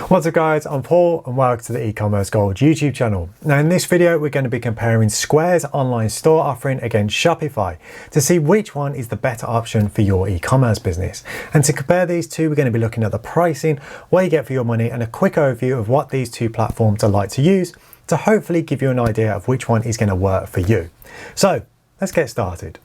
What's up guys, I'm Paul and welcome to the e-commerce gold YouTube channel. Now in this video we're going to be comparing Square's online store offering against Shopify to see which one is the better option for your e-commerce business. And to compare these two, we're going to be looking at the pricing, what you get for your money, and a quick overview of what these two platforms are like to use to hopefully give you an idea of which one is going to work for you. So let's get started.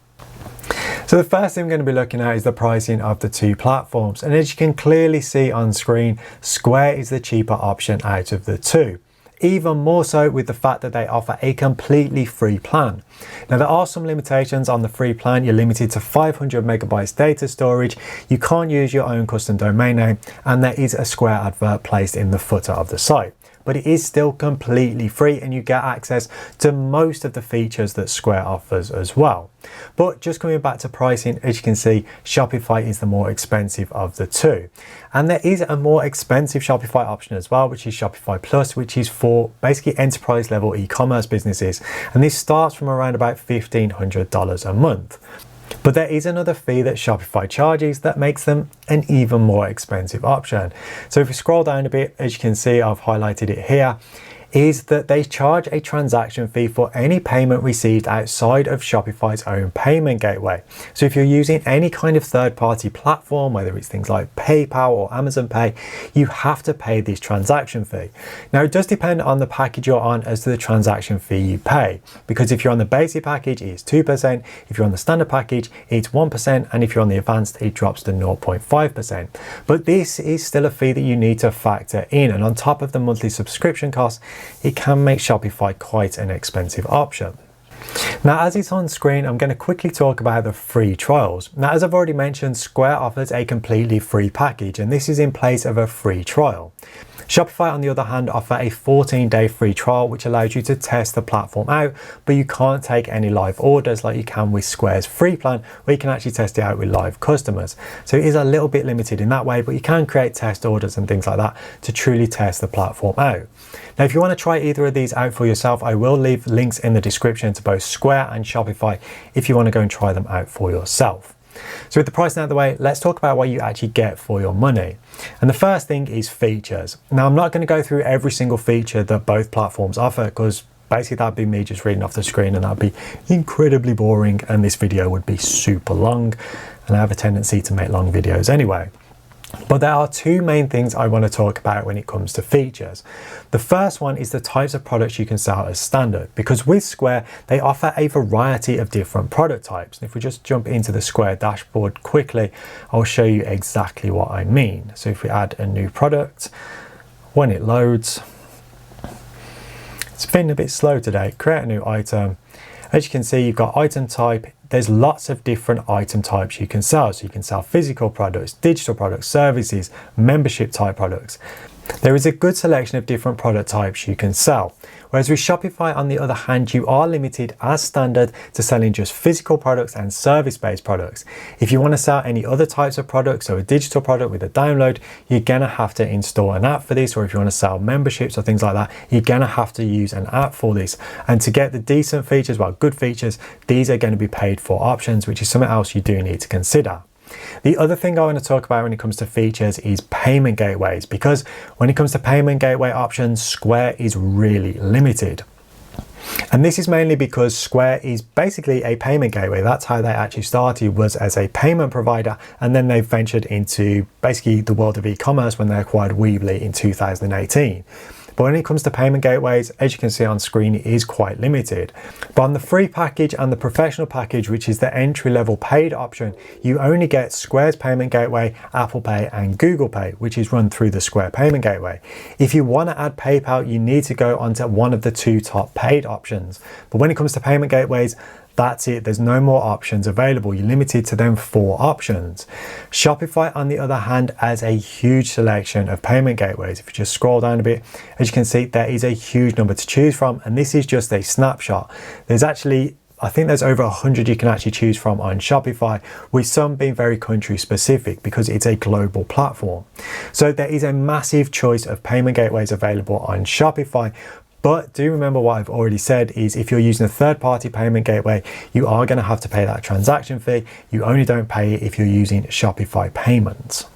So the first thing we're going to be looking at is the pricing of the two platforms, and as you can clearly see on screen, Square is the cheaper option out of the two. Even more so with the fact that they offer a completely free plan. Now there are some limitations on the free plan. You're limited to 500 megabytes data storage, you can't use your own custom domain name, and there is a Square advert placed in the footer of the site. But it is still completely free and you get access to most of the features that Square offers as well. But just coming back to pricing, as you can see, Shopify is the more expensive of the two. And there is a more expensive Shopify option as well, which is Shopify Plus, which is for basically enterprise level e-commerce businesses. And this starts from around about $1,500 a month. But there is another fee that Shopify charges that makes them an even more expensive option. So if you scroll down a bit, as you can see, I've highlighted it here, is that they charge a transaction fee for any payment received outside of Shopify's own payment gateway. So if you're using any kind of third-party platform, whether it's things like PayPal or Amazon Pay, you have to pay this transaction fee. Now it does depend on the package you're on as to the transaction fee you pay, because if you're on the basic package, it's 2%, if you're on the standard package, it's 1%, and if you're on the advanced, it drops to 0.5%. But this is still a fee that you need to factor in, and on top of the monthly subscription costs, it can make Shopify quite an expensive option. Now, as it's on screen, I'm going to quickly talk about the free trials. Now, as I've already mentioned, Square offers a completely free package, and this is in place of a free trial. Shopify, on the other hand, offer a 14-day free trial, which allows you to test the platform out, but you can't take any live orders like you can with Square's free plan, where you can actually test it out with live customers. So it is a little bit limited in that way, but you can create test orders and things like that to truly test the platform out. Now, if you want to try either of these out for yourself, I will leave links in the description to both Square and Shopify if you want to go and try them out for yourself. So with the pricing out of the way, let's talk about what you actually get for your money. And the first thing is features. Now, I'm not going to go through every single feature that both platforms offer, because basically that'd be me just reading off the screen and that'd be incredibly boring, and this video would be super long, and I have a tendency to make long videos anyway. But there are two main things I want to talk about when it comes to features. The first one is the types of products you can sell as standard, because with Square, they offer a variety of different product types. And if we just jump into the Square dashboard quickly, I'll show you exactly what I mean. So if we add a new product, when it loads, it's been a bit slow today, create a new item. As you can see, you've got item type. There's lots of different item types you can sell. So you can sell physical products, digital products, services, membership type products. There is a good selection of different product types you can sell. Whereas with Shopify, on the other hand, you are limited as standard to selling just physical products and service-based products. If you want to sell any other types of products, so a digital product with a download, you're going to have to install an app for this. Or if you want to sell memberships or things like that, you're going to have to use an app for this. And to get the decent features, well, good features, these are going to be paid for options, which is something else you do need to consider. The other thing I want to talk about when it comes to features is payment gateways, because when it comes to payment gateway options, Square is really limited. And this is mainly because Square is basically a payment gateway. That's how they actually started, was as a payment provider, and then they ventured into basically the world of e-commerce when they acquired Weebly in 2018. But when it comes to payment gateways, as you can see on screen, it is quite limited. But on the free package and the professional package, which is the entry-level paid option, you only get Square's payment gateway, Apple Pay, and Google Pay, which is run through the Square payment gateway. If you want to add PayPal, you need to go onto one of the two top paid options. But when it comes to payment gateways, that's it. There's no more options available. You're limited to them 4 options. Shopify, on the other hand, has a huge selection of payment gateways. If you just scroll down a bit, as you can see, there is a huge number to choose from, and this is just a snapshot. There's actually, I think there's over 100 you can actually choose from on Shopify, with some being very country specific because it's a global platform. So there is a massive choice of payment gateways available on Shopify. But do remember what I've already said is if you're using a third-party payment gateway, you are going to have to pay that transaction fee. You only don't pay it if you're using Shopify payments.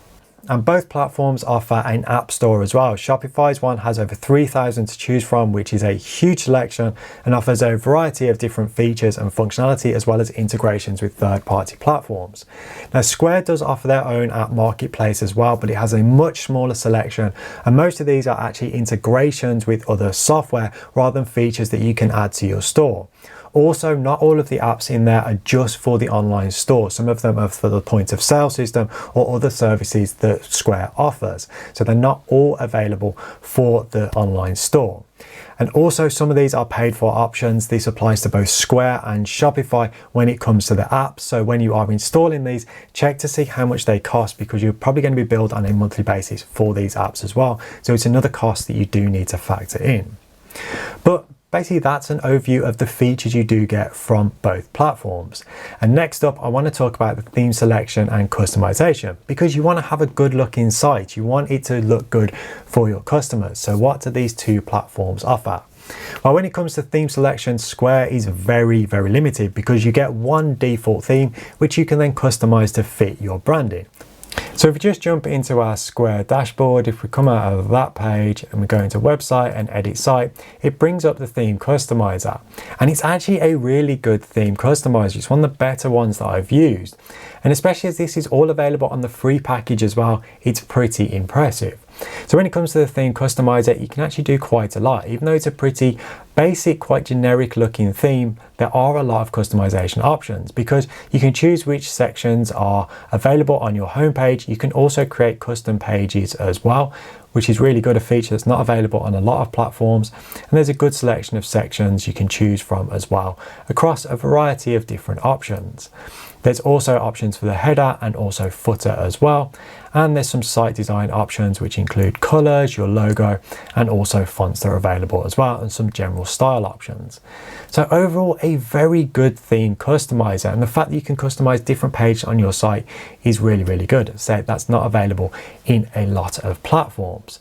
And both platforms offer an app store as well. Shopify's one has over 3,000 to choose from, which is a huge selection and offers a variety of different features and functionality, as well as integrations with third-party platforms. Now, Square does offer their own app marketplace as well, but it has a much smaller selection, and most of these are actually integrations with other software rather than features that you can add to your store. Also, not all of the apps in there are just for the online store. Some of them are for the point of sale system or other services that Square offers. So they're not all available for the online store. And also, some of these are paid for options. This applies to both Square and Shopify when it comes to the apps. So when you are installing these, check to see how much they cost, because you're probably going to be billed on a monthly basis for these apps as well. So it's another cost that you do need to factor in. But basically, that's an overview of the features you do get from both platforms. And next up, I want to talk about the theme selection and customization, because you want to have a good looking site. You want it to look good for your customers. So what do these two platforms offer? Well, when it comes to theme selection, Square is very, very limited, because you get one default theme, which you can then customize to fit your branding. So if we just jump into our Square dashboard, if we come out of that page and we go into website and edit site, it brings up the theme customizer. And it's actually a really good theme customizer. It's one of the better ones that I've used. And especially as this is all available on the free package as well, it's pretty impressive. So when it comes to the theme customizer, you can actually do quite a lot. Even though it's a pretty basic, quite generic looking theme, there are a lot of customization options, because you can choose which sections are available on your homepage. You can also create custom pages as well, which is really good, a feature that's not available on a lot of platforms. And there's a good selection of sections you can choose from as well, across a variety of different options. There's also options for the header and also footer as well. And there's some site design options, which include colors, your logo, and also fonts that are available as well, and some general style options. So overall, a very good theme customizer. And the fact that you can customize different pages on your site is really, really good. So that's not available in a lot of platforms.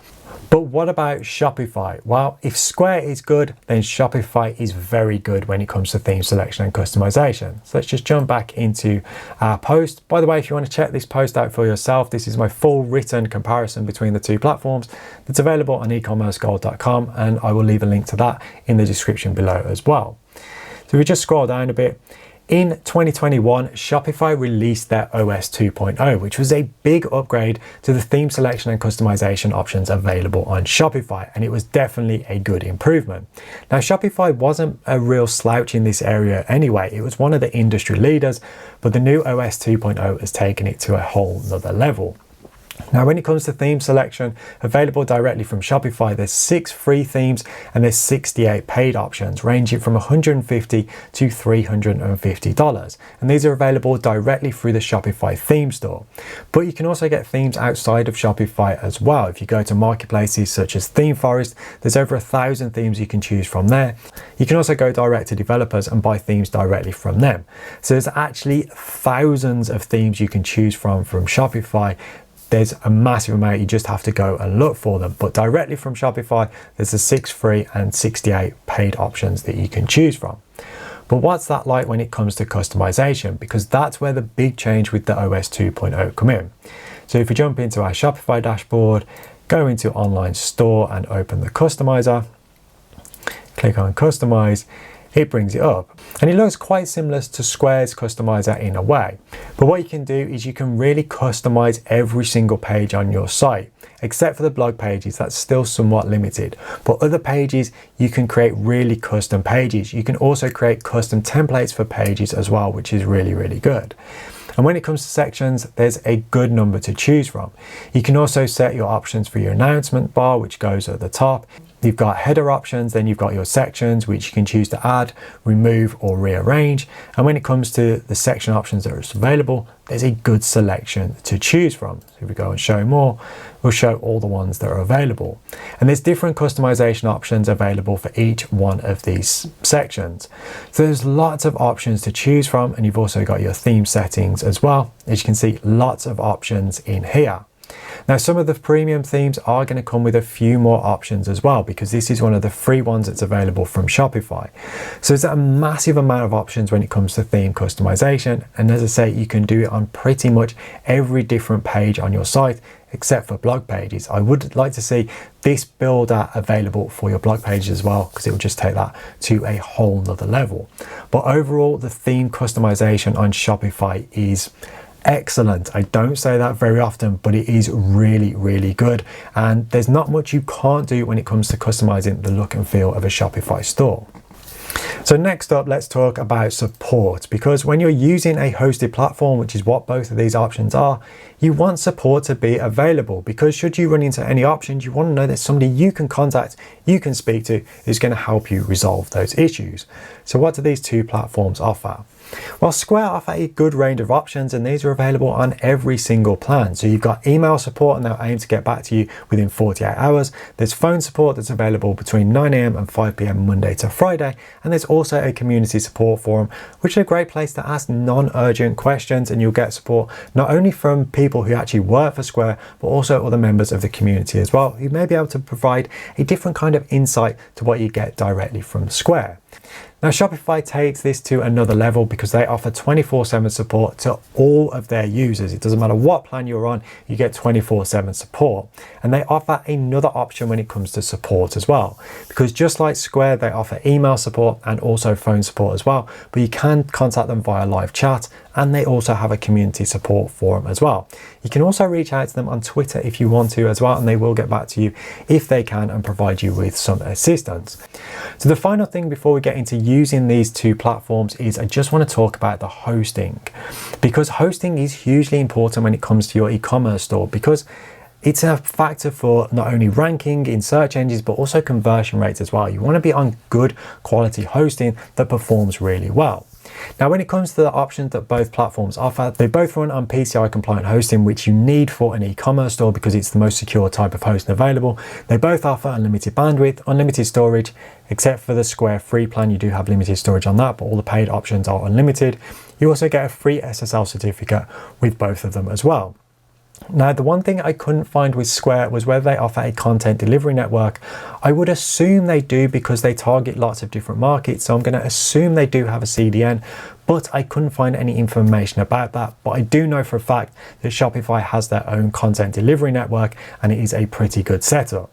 But what about Shopify? Well, if Square is good, then Shopify is very good when it comes to theme selection and customization. So let's just jump back into our post. By the way, if you want to check this post out for yourself, this is my full written comparison between the two platforms that's available on ecommercegold.com, and I will leave a link to that in the description below as well. So we just scroll down a bit. In 2021, Shopify released their OS 2.0, which was a big upgrade to the theme selection and customization options available on Shopify, and it was definitely a good improvement. Now, Shopify wasn't a real slouch in this area anyway. It was one of the industry leaders, but the new OS 2.0 has taken it to a whole nother level. Now, when it comes to theme selection, available directly from Shopify, there's 6 free themes and there's 68 paid options, ranging from $150 to $350. And these are available directly through the Shopify theme store. But you can also get themes outside of Shopify as well. If you go to marketplaces such as ThemeForest, there's over 1,000 themes you can choose from there. You can also go direct to developers and buy themes directly from them. So there's actually thousands of themes you can choose from Shopify. There's a massive amount, you just have to go and look for them. But directly from Shopify, there's the 6 free and 68 paid options that you can choose from. But what's that like when it comes to customization? Because that's where the big change with the OS 2.0 come in. So if we jump into our Shopify dashboard, go into online store and open the customizer, click on customize, it brings it up. And it looks quite similar to Square's customizer in a way. But what you can do is you can really customize every single page on your site, except for the blog pages, that's still somewhat limited. But other pages, you can create really custom pages. You can also create custom templates for pages as well, which is really, really good. And when it comes to sections, there's a good number to choose from. You can also set your options for your announcement bar, which goes at the top. You've got header options, then you've got your sections, which you can choose to add, remove, or rearrange. And when it comes to the section options that are available, there's a good selection to choose from. So if we go and show more, we'll show all the ones that are available. And there's different customization options available for each one of these sections. So there's lots of options to choose from, and you've also got your theme settings as well. As you can see, lots of options in here. Now, some of the premium themes are going to come with a few more options as well, because this is one of the free ones that's available from Shopify. So there's a massive amount of options when it comes to theme customization. And as I say, you can do it on pretty much every different page on your site, except for blog pages. I would like to see this builder available for your blog pages as well, because it will just take that to a whole nother level. But overall, the theme customization on Shopify is excellent. I don't say that very often, but it is really, really good. And there's not much you can't do when it comes to customizing the look and feel of a Shopify store. So next up, let's talk about support, because when you're using a hosted platform, which is what both of these options are, you want support to be available, because should you run into any options, you want to know there's somebody you can contact, you can speak to, who's going to help you resolve those issues. So what do these two platforms offer? Well, Square offer a good range of options, and these are available on every single plan. So you've got email support, and they'll aim to get back to you within 48 hours. There's phone support that's available between 9 a.m. and 5 p.m. Monday to Friday. And there's also a community support forum, which is a great place to ask non-urgent questions, and you'll get support not only from people who actually work for Square, but also other members of the community as well, who may be able to provide a different kind of insight to what you get directly from Square. Now, Shopify takes this to another level because they offer 24/7 support to all of their users. It doesn't matter what plan you're on, you get 24/7 support. And they offer another option when it comes to support as well, because just like Square, they offer email support and also phone support as well, but you can contact them via live chat, and they also have a community support forum as well. You can also reach out to them on Twitter if you want to as well, and they will get back to you if they can and provide you with some assistance. So the final thing before we get into using these two platforms is I just want to talk about the hosting, because hosting is hugely important when it comes to your e-commerce store, because it's a factor for not only ranking in search engines, but also conversion rates as well. You want to be on good quality hosting that performs really well. Now, when it comes to the options that both platforms offer, they both run on PCI compliant hosting, which you need for an e-commerce store because it's the most secure type of hosting available. They both offer unlimited bandwidth, unlimited storage, except for the Square free plan. You do have limited storage on that, but all the paid options are unlimited. You also get a free SSL certificate with both of them as well. Now, the one thing I couldn't find with Square was whether they offer a content delivery network. I would assume they do because they target lots of different markets, so I'm going to assume they do have a CDN, but I couldn't find any information about that. But I do know for a fact that Shopify has their own content delivery network, and it is a pretty good setup.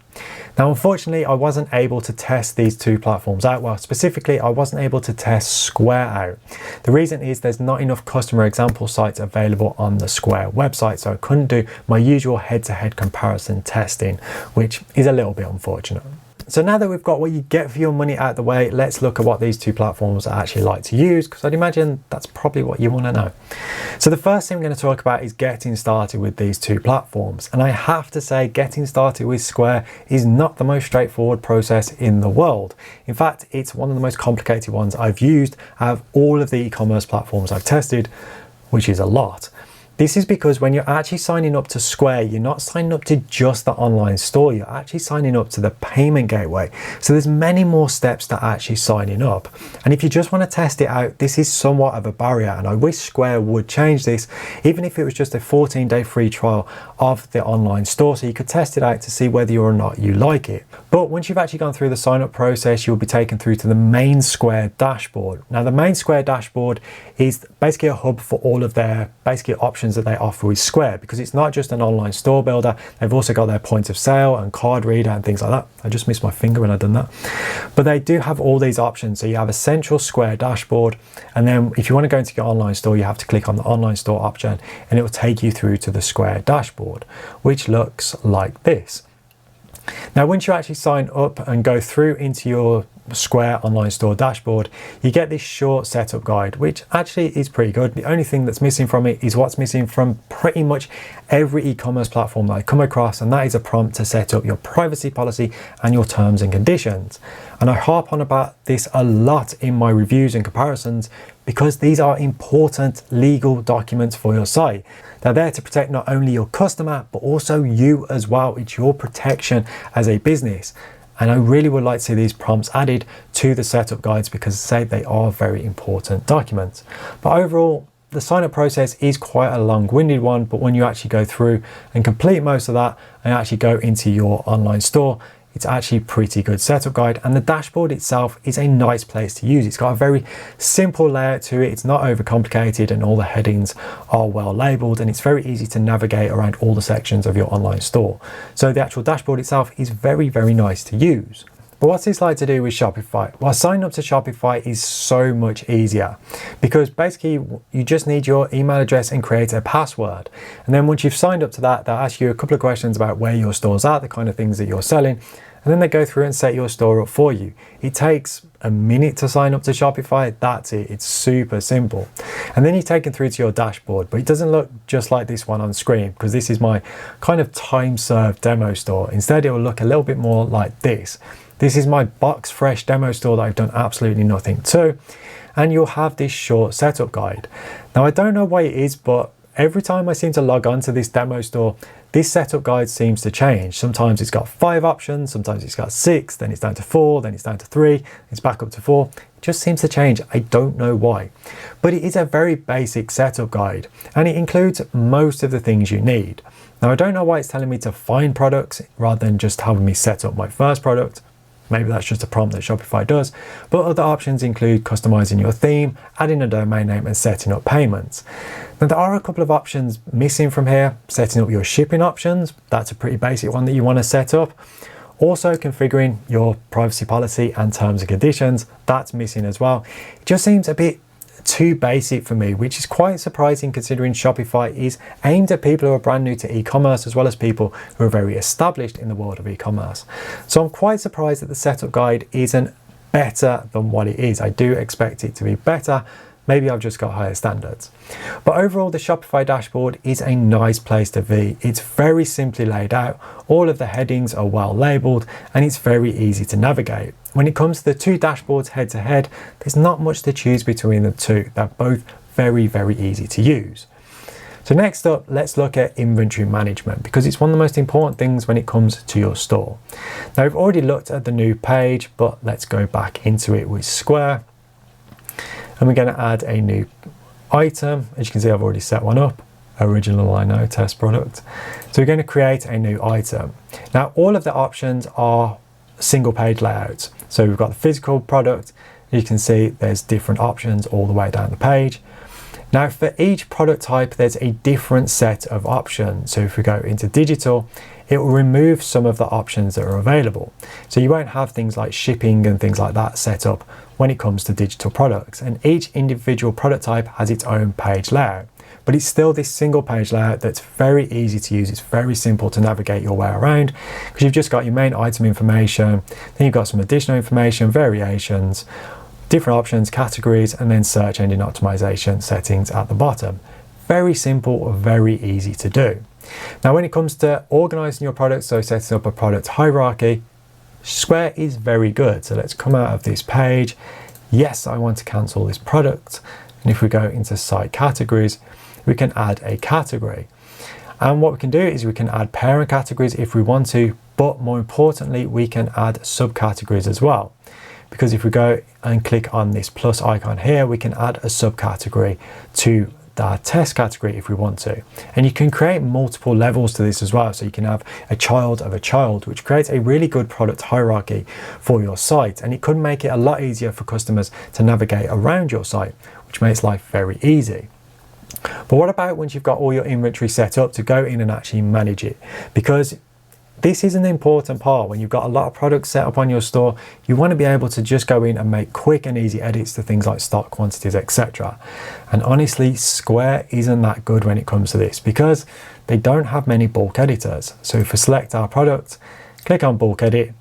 Now, unfortunately, I wasn't able to test these two platforms out. Well, specifically, I wasn't able to test Square out. The reason is there's not enough customer example sites available on the Square website, so I couldn't do my usual head-to-head comparison testing, which is a little bit unfortunate. So now that we've got what you get for your money out of the way, let's look at what these two platforms are actually like to use, because I'd imagine that's probably what you want to know. So the first thing we're going to talk about is getting started with these two platforms. And I have to say, getting started with Square is not the most straightforward process in the world. In fact, it's one of the most complicated ones I've used out of all of the e-commerce platforms I've tested, which is a lot. This is because when you're actually signing up to Square, you're not signing up to just the online store, you're actually signing up to the payment gateway. So there's many more steps to actually signing up. And if you just want to test it out, this is somewhat of a barrier, and I wish Square would change this, even if it was just a 14-day free trial of the online store, so you could test it out to see whether or not you like it. But once you've actually gone through the sign up process, you'll be taken through to the main Square dashboard. Now, the main Square dashboard is basically a hub for all of their basically options that they offer with Square, because it's not just an online store builder, they've also got their point of sale and card reader and things like that. I just missed my finger when I done that. But they do have all these options. So you have a central Square dashboard, and then if you want to go into your online store, you have to click on the online store option, and it will take you through to the Square dashboard, which looks like this. Now, once you actually sign up and go through into your Square online store dashboard, you get this short setup guide, which actually is pretty good. The only thing that's missing from it is what's missing from pretty much every e-commerce platform that I come across, and that is a prompt to set up your privacy policy and your terms and conditions. And I harp on about this a lot in my reviews and comparisons, because these are important legal documents for your site. They're there to protect not only your customer, but also you as well. It's your protection as a business. And I really would like to see these prompts added to the setup guides, because say they are very important documents. But overall, the sign up process is quite a long-winded one, but when you actually go through and complete most of that and actually go into your online store, it's actually a pretty good setup guide, and the dashboard itself is a nice place to use. It's got a very simple layout to it. It's not overcomplicated, and all the headings are well labeled, and it's very easy to navigate around all the sections of your online store. So the actual dashboard itself is very, very nice to use. But what's this like to do with Shopify? Well, signing up to Shopify is so much easier, because basically you just need your email address and create a password. And then once you've signed up to that, they'll ask you a couple of questions about where your store's at, the kind of things that you're selling, and then they go through and set your store up for you. It takes a minute to sign up to Shopify. That's it. It's super simple. And then you're taken through to your dashboard, but it doesn't look just like this one on screen, because this is my kind of time-served demo store. Instead, it will look a little bit more like this. This is my box fresh demo store that I've done absolutely nothing to. And you'll have this short setup guide. Now, I don't know why it is, but every time I seem to log on to this demo store, this setup guide seems to change. Sometimes it's got 5 options, sometimes it's got 6, then it's down to 4, then it's down to 3, it's back up to 4. It just seems to change. I don't know why. But it is a very basic setup guide, and it includes most of the things you need. Now, I don't know why it's telling me to find products rather than just having me set up my first product. Maybe that's just a prompt that Shopify does, but other options include customizing your theme, adding a domain name, and setting up payments. Now, there are a couple of options missing from here. Setting up your shipping options, that's a pretty basic one that you want to set up. Also, configuring your privacy policy and terms and conditions, that's missing as well. It just seems a bit too basic for me, which is quite surprising considering Shopify is aimed at people who are brand new to e-commerce, as well as people who are very established in the world of e-commerce. So I'm quite surprised that the setup guide isn't better than what it is. I do expect it to be better. Maybe I've just got higher standards. But overall, the Shopify dashboard is a nice place to be. It's very simply laid out. All of the headings are well labeled, and it's very easy to navigate. When it comes to the two dashboards head to head, there's not much to choose between the two. They're both very, very easy to use. So next up, let's look at inventory management, because it's one of the most important things when it comes to your store. Now, we've already looked at the new page, but let's go back into it with Square. And we're going to add a new item. As you can see, I've already set one up. Original, I know, test product. So we're going to create a new item. Now, all of the options are single page layouts. So we've got the physical product. You can see there's different options all the way down the page. Now, for each product type, there's a different set of options. So if we go into digital, it will remove some of the options that are available. So you won't have things like shipping and things like that set up when it comes to digital products. And each individual product type has its own page layout. But it's still this single page layout that's very easy to use. It's very simple to navigate your way around, because you've just got your main item information, then you've got some additional information, variations, different options, categories, and then search engine optimization settings at the bottom. Very simple, very easy to do. Now, when it comes to organizing your products, so setting up a product hierarchy, Square is very good. So let's come out of this page. Yes, I want to cancel this product. And if we go into site categories, we can add a category. And what we can do is we can add parent categories if we want to, but more importantly, we can add subcategories as well. Because if we go and click on this plus icon here, we can add a subcategory to that test category if we want to. And you can create multiple levels to this as well. So you can have a child of a child, which creates a really good product hierarchy for your site. And it could make it a lot easier for customers to navigate around your site, which makes life very easy. But what about once you've got all your inventory set up to go in and actually manage it? Because this is an important part. When you've got a lot of products set up on your store, you want to be able to just go in and make quick and easy edits to things like stock quantities, etc. And honestly, Square isn't that good when it comes to this, because they don't have many bulk editors. So if we select our product, click on bulk edit,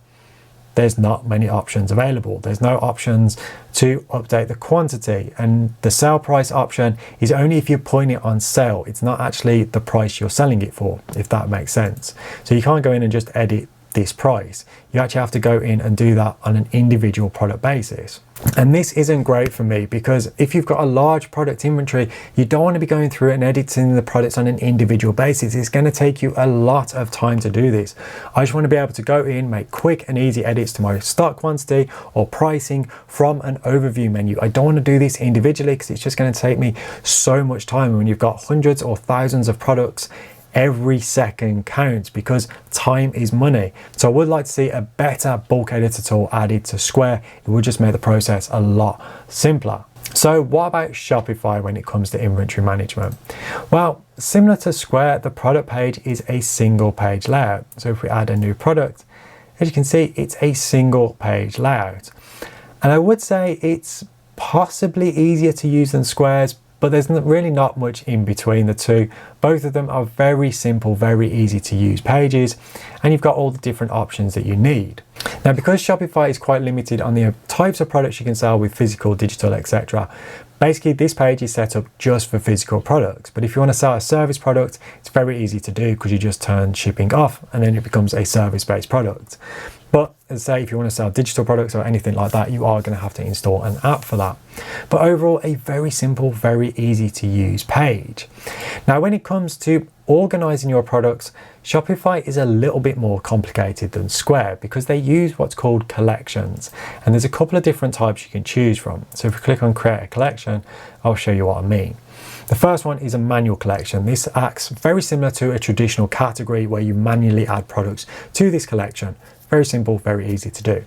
there's not many options available. There's no options to update the quantity, and the sale price option is only if you're putting it on sale. It's not actually the price you're selling it for, if that makes sense. So you can't go in and just edit this price. You actually have to go in and do that on an individual product basis. And this isn't great for me, because if you've got a large product inventory, you don't want to be going through and editing the products on an individual basis. It's going to take you a lot of time to do this. I just want to be able to go in, make quick and easy edits to my stock quantity or pricing from an overview menu. I don't want to do this individually, because it's just going to take me so much time. When you've got hundreds or thousands of products, every second counts because time is money. So I would like to see a better bulk editor tool added to Square. It would just make the process a lot simpler. So what about Shopify when it comes to inventory management? Well, similar to Square, the product page is a single page layout. So if we add a new product, as you can see, it's a single page layout. And I would say it's possibly easier to use than Square's, but there's really not much in between the two. Both of them are very simple, very easy to use pages, and you've got all the different options that you need. Now, because Shopify is quite limited on the types of products you can sell with physical, digital, etc., basically this page is set up just for physical products. But if you want to sell a service product, it's very easy to do because you just turn shipping off and then it becomes a service-based product. But as I say, if you want to sell digital products or anything like that, you are going to have to install an app for that. But overall, a very simple, very easy to use page. Now, when it comes to organizing your products, Shopify is a little bit more complicated than Square because they use what's called collections. And there's a couple of different types you can choose from. So if we click on create a collection, I'll show you what I mean. The first one is a manual collection. This acts very similar to a traditional category where you manually add products to this collection. Very simple, very easy to do.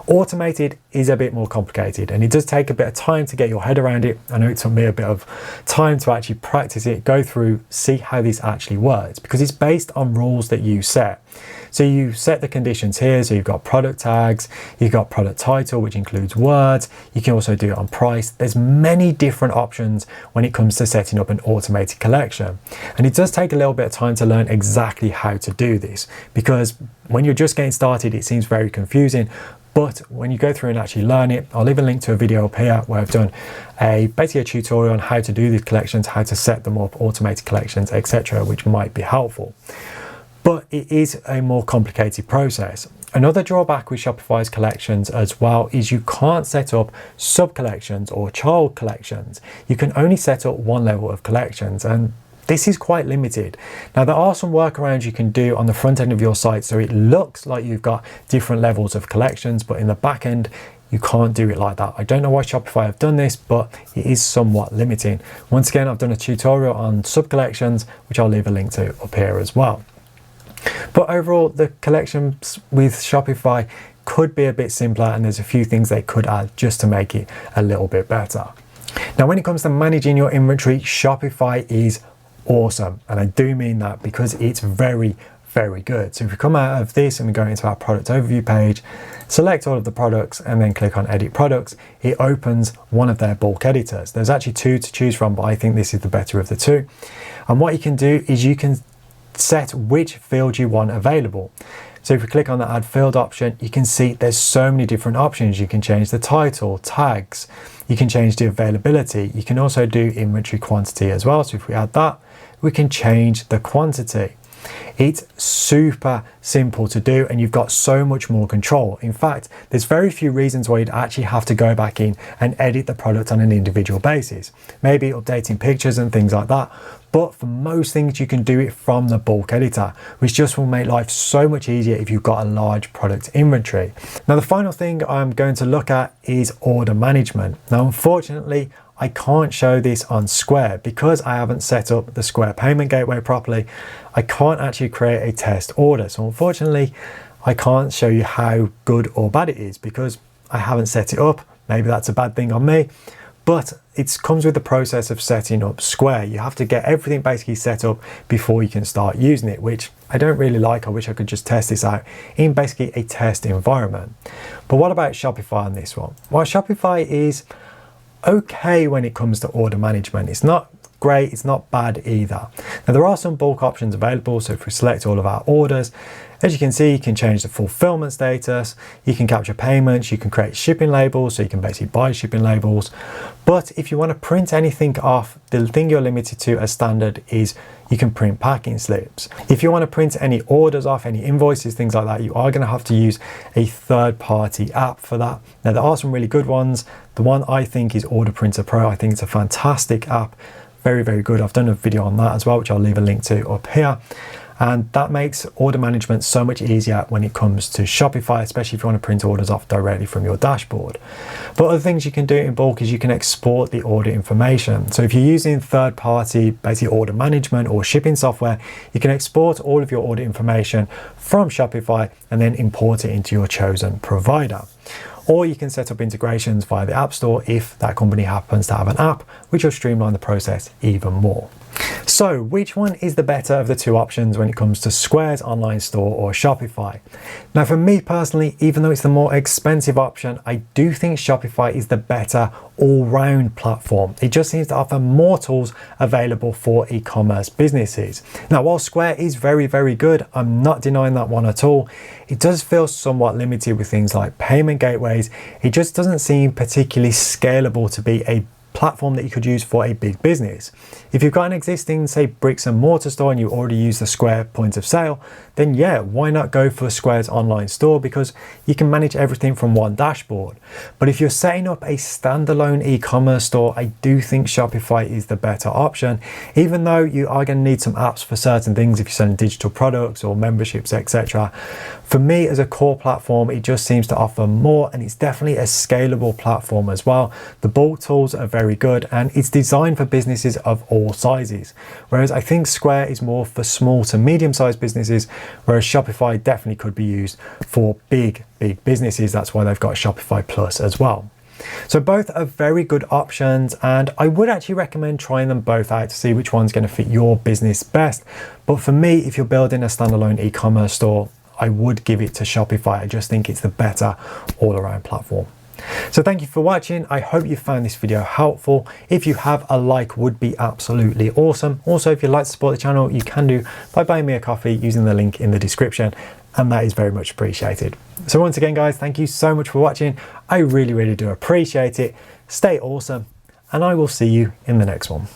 Automated is a bit more complicated and it does take a bit of time to get your head around it. I know it took me a bit of time to actually practice it, go through, see how this actually works because it's based on rules that you set. So you set the conditions here. So you've got product tags, you've got product title, which includes words. You can also do it on price. There's many different options when it comes to setting up an automated collection. And it does take a little bit of time to learn exactly how to do this because when you're just getting started, it seems very confusing. But when you go through and actually learn it, I'll leave a link to a video up here where I've done basically a tutorial on how to do these collections, how to set them up, automated collections, etc., which might be helpful. But it is a more complicated process. Another drawback with Shopify's collections as well is you can't set up sub-collections or child collections. You can only set up one level of collections, and this is quite limited. Now, there are some workarounds you can do on the front end of your site so it looks like you've got different levels of collections, but in the back end, you can't do it like that. I don't know why Shopify have done this, but it is somewhat limiting. Once again, I've done a tutorial on sub-collections, which I'll leave a link to up here as well. But overall, the collections with Shopify could be a bit simpler and there's a few things they could add just to make it a little bit better. Now, when it comes to managing your inventory, Shopify is awesome. And I do mean that because it's very, very good. So if we come out of this and we go into our product overview page, select all of the products and then click on edit products, it opens one of their bulk editors. There's actually two to choose from, but I think this is the better of the two. And what you can do is you can set which field you want available. So if we click on the add field option, you can see there's so many different options. You can change the title, tags, you can change the availability. You can also do inventory quantity as well. So if we add that, we can change the quantity. It's super simple to do and you've got so much more control. In fact, there's very few reasons why you'd actually have to go back in and edit the product on an individual basis. Maybe updating pictures and things like that. But for most things, you can do it from the bulk editor, which just will make life so much easier if you've got a large product inventory. Now, the final thing I'm going to look at is order management. Now, unfortunately, I can't show this on Square because I haven't set up the Square payment gateway properly. I can't actually create a test order. So unfortunately, I can't show you how good or bad it is because I haven't set it up. Maybe that's a bad thing on me, but it comes with the process of setting up Square. You have to get everything basically set up before you can start using it, which I don't really like. I wish I could just test this out in basically a test environment. But what about Shopify on this one? Well, Shopify is okay when it comes to order management. It's not great, it's not bad either. Now, there are some bulk options available. So if we select all of our orders, as you can see, you can change the fulfillment status, you can capture payments, you can create shipping labels, so you can basically buy shipping labels. But if you want to print anything off, the thing you're limited to as standard is you can print packing slips. If you want to print any orders off, any invoices, things like that, you are going to have to use a third-party app for that. Now, there are some really good ones. The one I think is Order Printer Pro. I think it's a fantastic app. Very, very good. I've done a video on that as well, which I'll leave a link to up here. And that makes order management so much easier when it comes to Shopify, especially if you want to print orders off directly from your dashboard. But other things you can do in bulk is you can export the order information. So if you're using third-party, basically order management or shipping software, you can export all of your order information from Shopify and then import it into your chosen provider. Or you can set up integrations via the App Store if that company happens to have an app, which will streamline the process even more. So which one is the better of the two options when it comes to Square's online store or Shopify? Now for me personally, even though it's the more expensive option, I do think Shopify is the better all-round platform. It just seems to offer more tools available for e-commerce businesses. Now while Square is very, very good, I'm not denying that one at all, it does feel somewhat limited with things like payment gateways. It just doesn't seem particularly scalable to be a platform that you could use for a big business. If you've got an existing, say, bricks and mortar store and you already use the Square point of sale, then yeah, why not go for Square's online store, because you can manage everything from one dashboard. But if you're setting up a standalone e-commerce store, I do think Shopify is the better option, even though you are going to need some apps for certain things if you're selling digital products or memberships, etc. For me, as a core platform, it just seems to offer more, and it's definitely a scalable platform as well. The bulk tools are very good and it's designed for businesses of all sizes, whereas I think Square is more for small to medium-sized businesses, whereas Shopify definitely could be used for big businesses. That's why they've got Shopify Plus as well. So both are very good options, and I would actually recommend trying them both out to see which one's going to fit your business best. But for me, if you're building a standalone e-commerce store, I would give it to Shopify. I just think it's the better all-around platform. So thank you for watching. I hope you found this video helpful. If you have, a like would be absolutely awesome. Also, if you'd like to support the channel, you can do by buying me a coffee using the link in the description, and that is very much appreciated. So once again, guys, thank you so much for watching. I really do appreciate it. Stay awesome, and I will see you in the next one.